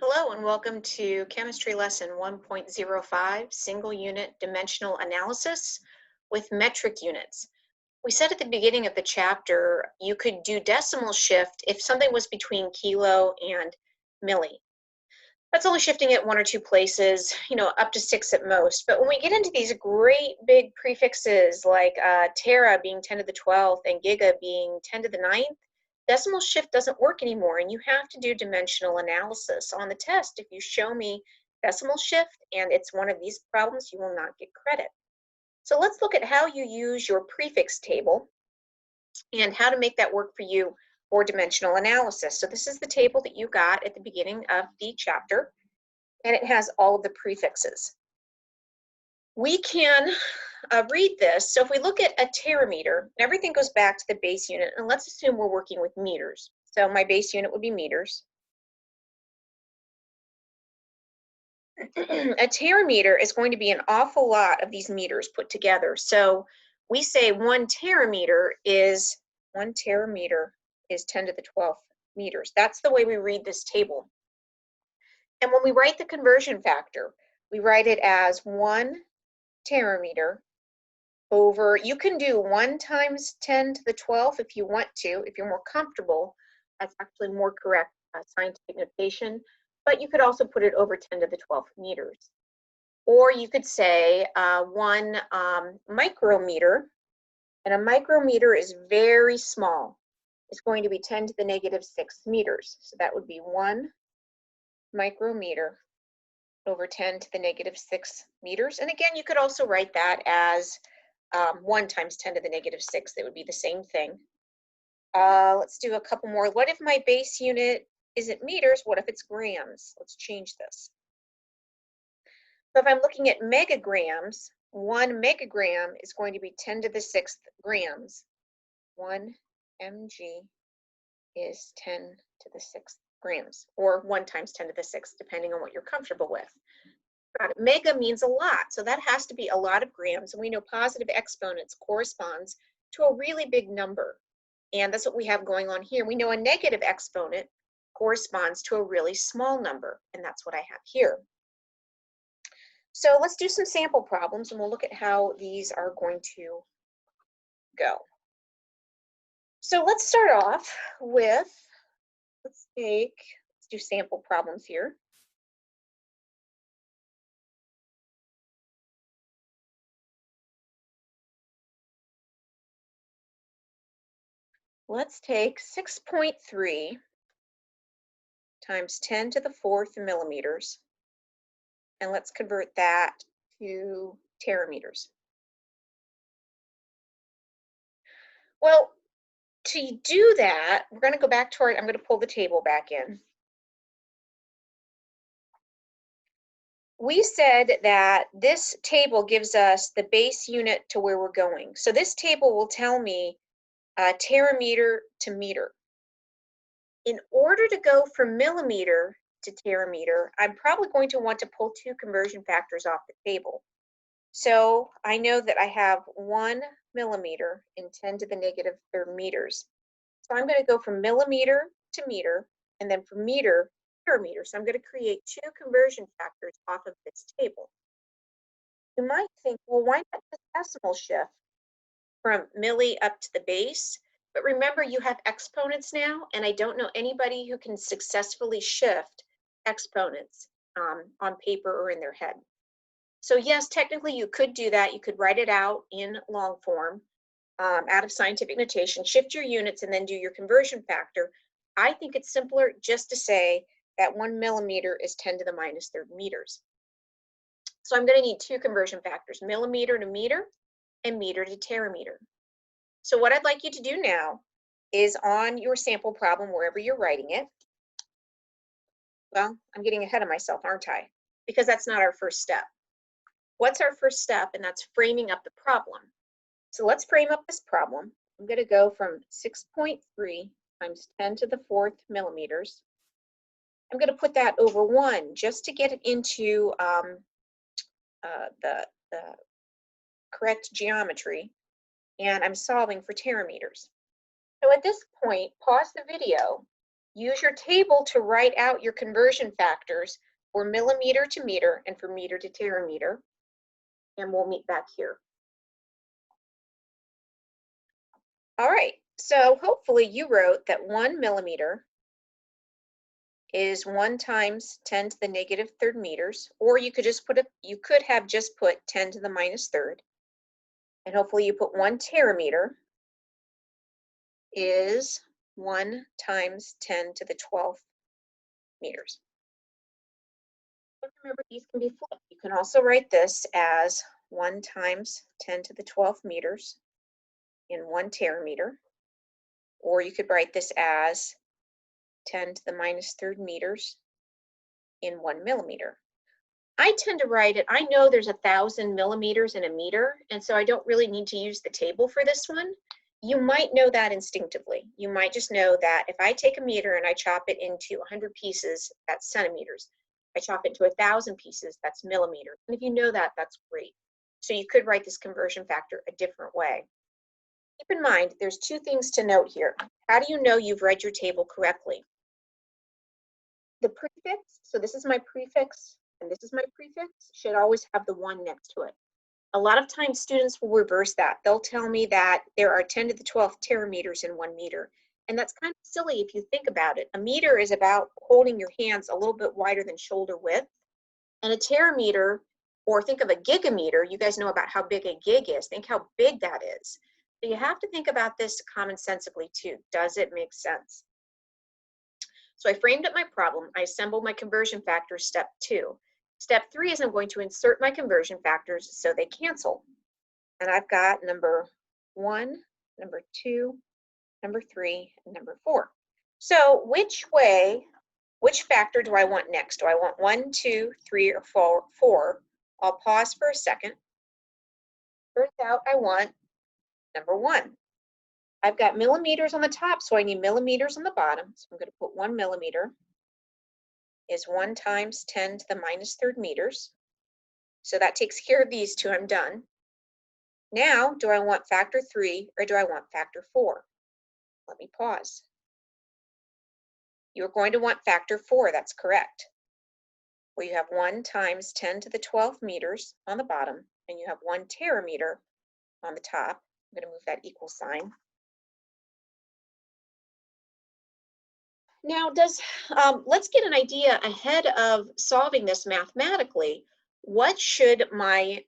Hello and welcome to Chemistry Lesson 1.05, Single Unit Dimensional Analysis with Metric Units. We said at the beginning of the chapter you could do decimal shift if something was between kilo and milli. That's only shifting it one or two places, up to 6 at most. But when we get into these great big prefixes like tera being 10 to the 12th and giga being 10 to the 9th, decimal shift doesn't work anymore, and you have to do dimensional analysis. On the test, if you show me decimal shift and it's one of these problems, you will not get credit. So let's look at how you use your prefix table and how to make that work for you for dimensional analysis. So this is the table that you got at the beginning of the chapter, and it has all of the prefixes. We can read this. So if we look at a terameter, everything goes back to the base unit, and let's assume we're working with meters. So my base unit would be meters. A terameter is going to be an awful lot of these meters put together. So we say 1 terameter is 10 to the 12th meters. That's the way we read this table. And when we write the conversion factor, we write it as 1 terameter over, you can do 1 times 10 to the 12th if you want to, if you're more comfortable. That's actually more correct scientific notation, but you could also put it over 10 to the 12th meters. Or you could say 1 micrometer, and a micrometer is very small. It's going to be 10 to the negative 6 meters. So that would be 1 micrometer over 10 to the negative 6 meters. And again, you could also write that as 1 times 10 to the negative 6. That would be the same thing. Let's do a couple more. What if my base unit isn't meters? What if it's grams? Let's change this. So if I'm looking at megagrams, 1 megagram is going to be 10 to the 6th grams. 1 mg is 10 to the 6th grams, or 1 times 10 to the 6th, depending on what you're comfortable with. Mega means a lot, so that has to be a lot of grams, and we know positive exponents corresponds to a really big number, and that's what we have going on here. We know a negative exponent corresponds to a really small number, and that's what I have here. So let's do some sample problems, and we'll look at how these are going to go. So let's start off with, let's do sample problems here. Let's take 6.3 times 10 to the 4th millimeters, and let's convert that to terameters. Well, to do that, we're going to go back to I'm going to pull the table back in. We said that this table gives us the base unit to where we're going. So this table will tell me terameter to meter. In order to go from millimeter to terameter, I'm probably going to want to pull 2 conversion factors off the table. So I know that I have 1 millimeter in 10 to the negative 3rd meters. So I'm going to go from millimeter to meter, and then from meter to terameter. So I'm going to create 2 conversion factors off of this table. You might think, well, why not just decimal shift from milli up to the base? But remember, you have exponents now, and I don't know anybody who can successfully shift exponents on paper or in their head. So yes, technically you could do that. You could write it out in long form out of scientific notation, shift your units, and then do your conversion factor. I think it's simpler just to say that 1 millimeter is 10 to the minus 3rd meters. So I'm going to need 2 conversion factors, millimeter to meter and meter to terameter. So what I'd like you to do now is on your sample problem, wherever you're writing it. Well, I'm getting ahead of myself, aren't I? Because that's not our first step. What's our first step? And that's framing up the problem. So let's frame up this problem. I'm going to go from 6.3 times 10 to the 4th millimeters. I'm going to put that over 1 just to get it into the correct geometry. And I'm solving for terameters. So at this point, pause the video use your table to write out your conversion factors for millimeter to meter and for meter to terameter, and we'll meet back here. All right, so hopefully you wrote that 1 millimeter is 1 times 10 to the negative third meters, or you could just put you could have just put 10 to the minus third, and hopefully you put 1 terameter is 1 times 10 to the 12th meters. But remember, these can be flipped. You can also write this as 1 times 10 to the 12th meters in 1 terameter, or you could write this as 10 to the minus third meters in 1 millimeter. I tend to write it, I know there's 1,000 millimeters in a meter, and so I don't really need to use the table for this one. You might know that instinctively. You might just know that if I take a meter and I chop it into 100 pieces, that's centimeters. If I chop it into 1,000 pieces, that's millimeters. And if you know that, that's great. So you could write this conversion factor a different way. Keep in mind, there's 2 things to note here. How do you know you've read your table correctly? The prefix, so this is my prefix and this is my prefix, should always have the 1 next to it. A lot of times students will reverse that. They'll tell me that there are 10 to the 12th terameters in 1 meter. And that's kind of silly if you think about it. A meter is about holding your hands a little bit wider than shoulder width. And a terameter, or think of a gigameter, you guys know about how big a gig is. Think how big that is. So you have to think about this commonsensically too. Does it make sense? So I framed up my problem. I assembled my conversion factors, step 2. Step 3 is I'm going to insert my conversion factors so they cancel. And I've got number 1, number 2, number 3, and number 4. So which factor do I want next? Do I want 1, 2, 3, or 4? I'll pause for a second. Turns out I want number 1. I've got millimeters on the top, so I need millimeters on the bottom. So I'm going to put 1 millimeter is 1 times 10 to the minus third meters. So that takes care of these 2. I'm done. Now, do I want factor 3 or do I want factor 4? Let me pause. You're going to want factor 4. That's correct. Well, you have 1 times 10 to the 12th meters on the bottom, and you have 1 terameter on the top. I'm going to move that equal sign. Now, let's get an idea ahead of solving this mathematically. What should my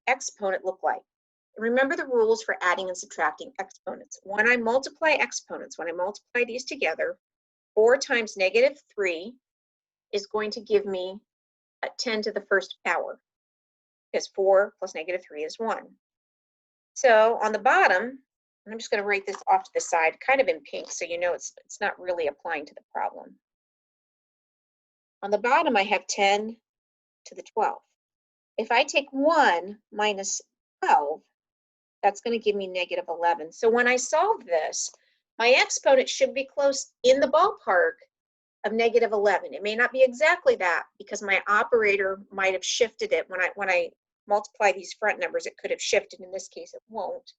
exponent look like? Remember the rules for adding and subtracting exponents. When I multiply exponents, when I multiply these together, 4 times negative 3 is going to give me a 10 to the first power, because 4 plus negative 3 is 1. So on the bottom, I'm just going to write this off to the side, kind of in pink, so you know it's not really applying to the problem. On the bottom, I have 10 to the 12th. If I take 1 minus 12, that's going to give me negative 11. So when I solve this, my exponent should be close in the ballpark of negative 11. It may not be exactly that because my operator might have shifted it. When I multiply these front numbers, it could have shifted. In this case, it won't.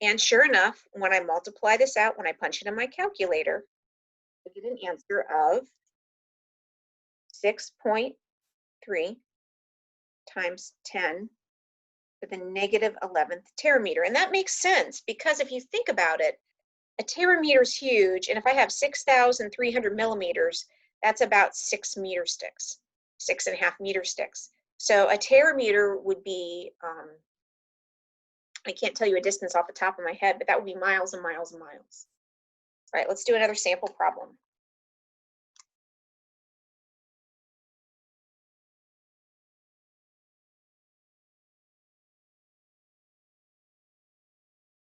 And sure enough, when I multiply this out, when I punch it in my calculator, I get an answer of 6.3 times 10 to the negative 11th terameter. And that makes sense because if you think about it, a terameter is huge. And if I have 6,300 millimeters, that's about 6 meter sticks, 6.5 meter sticks. So a terameter would be, I can't tell you a distance off the top of my head, but that would be miles and miles and miles. All right, let's do another sample problem.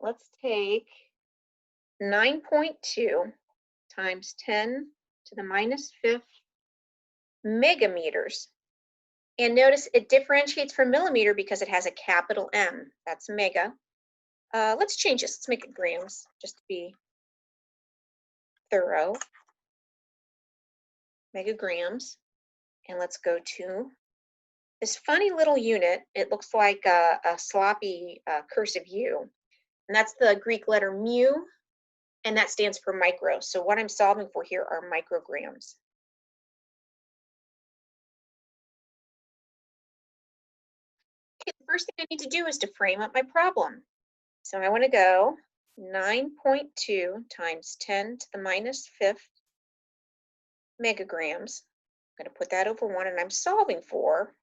Let's take 9.2 times 10 to the minus 5th megameters. And notice it differentiates from millimeter because it has a capital M. That's mega. Let's change this. Let's make it grams just to be thorough. Megagrams. And let's go to this funny little unit. It looks like a sloppy cursive U. And that's the Greek letter mu and that stands for micro. So what I'm solving for here are micrograms. Okay, the first thing I need to do is to frame up my problem. So I want to go 9.2 times 10 to the minus fifth megagrams. I'm going to put that over 1, and I'm solving for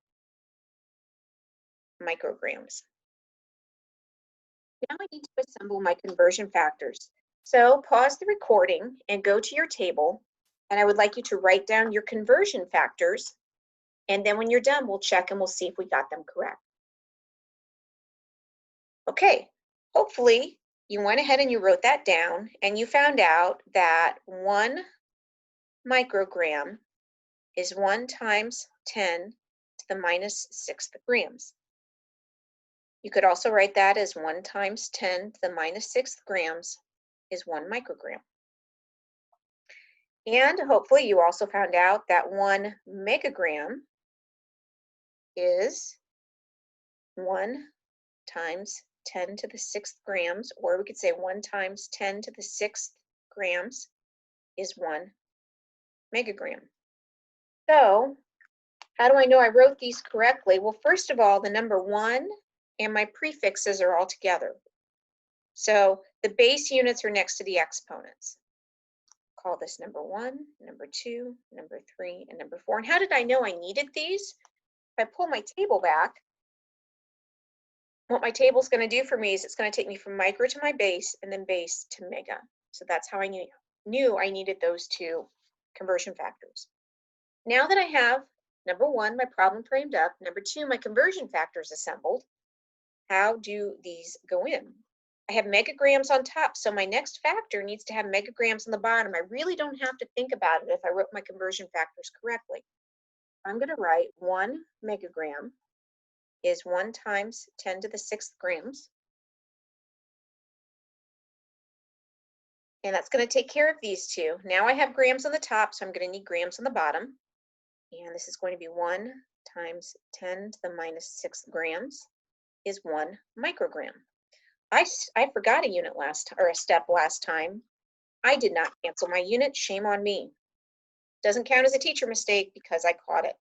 micrograms. Now I need to assemble my conversion factors. So pause the recording and go to your table, and I would like you to write down your conversion factors, and then when you're done, we'll check and we'll see if we got them correct. Okay, hopefully you went ahead and you wrote that down, and you found out that 1 microgram is 1 times 10 to the minus 6th grams. You could also write that as 1 times 10 to the minus 6th grams is 1 microgram. And hopefully you also found out that 1 megagram is 1 times 10 to the 6th grams, or we could say 1 times 10 to the 6th grams is 1 megagram. So how do I know I wrote these correctly? Well, first of all, the number 1 and my prefixes are all together. So the base units are next to the exponents. Call this number 1, number 2, number 3, and number 4. And how did I know I needed these? If I pull my table back, what my table is going to do for me is it's going to take me from micro to my base and then base to mega. So that's how I knew I needed those 2 conversion factors. Now that I have number 1, my problem framed up, number 2, my conversion factors assembled, how do these go in? I have megagrams on top, so my next factor needs to have megagrams on the bottom. I really don't have to think about it if I wrote my conversion factors correctly. I'm going to write 1 megagram is 1 times 10 to the 6th grams. And that's going to take care of these 2. Now I have grams on the top, so I'm going to need grams on the bottom. And this is going to be 1 times 10 to the minus 6th grams is 1 microgram. I forgot a unit a step last time. I did not cancel my unit. Shame on me. Doesn't count as a teacher mistake because I caught it.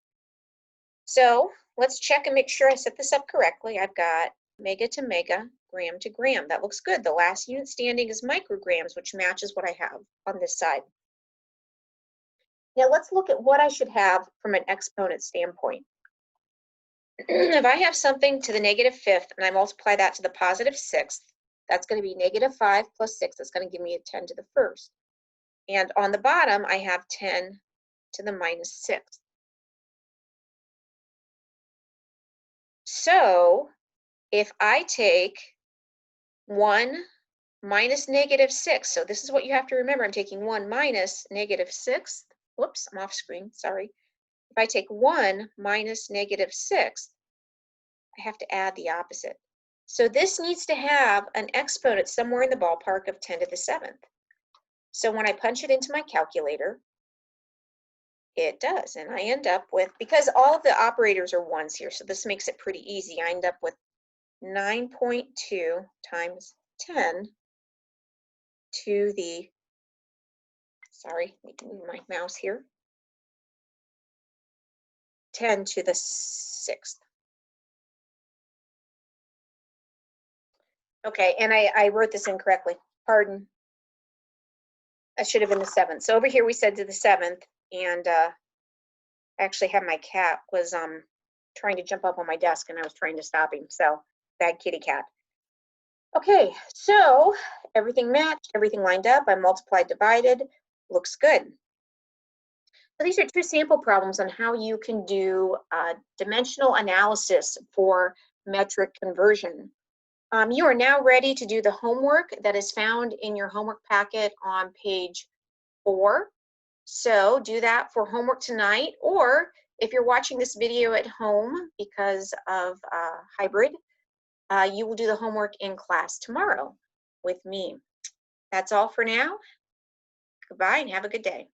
So let's check and make sure I set this up correctly. I've got mega to mega, gram to gram. That looks good. The last unit standing is micrograms, which matches what I have on this side. Now let's look at what I should have from an exponent standpoint. If I have something to the negative 5th and I multiply that to the positive 6th, that's going to be negative 5 plus 6. That's going to give me a 10 to the 1st. And on the bottom, I have 10 to the minus 6th. So if I take 1 minus negative 6, so this is what you have to remember. I'm taking 1 minus negative 6. Whoops, I'm off screen, sorry. If I take 1 minus negative 6, I have to add the opposite. So this needs to have an exponent somewhere in the ballpark of 10 to the 7th. So when I punch it into my calculator, it does. And I end up with, because all of the operators are 1s here, so this makes it pretty easy, I end up with 9.2 times 10 to the, sorry, let me move my mouse here, 10 to the 6th. Okay, and I wrote this incorrectly. Pardon. That should have been the 7th. So over here we said to the 7th, and I actually had my cat was trying to jump up on my desk, and I was trying to stop him. So bad kitty cat. Okay, so everything matched, everything lined up. I multiplied, divided. Looks good. So these are 2 sample problems on how you can do dimensional analysis for metric conversion. You are now ready to do the homework that is found in your homework packet on page 4. So do that for homework tonight, or if you're watching this video at home because of hybrid, you will do the homework in class tomorrow with me. That's all for now. Goodbye and have a good day.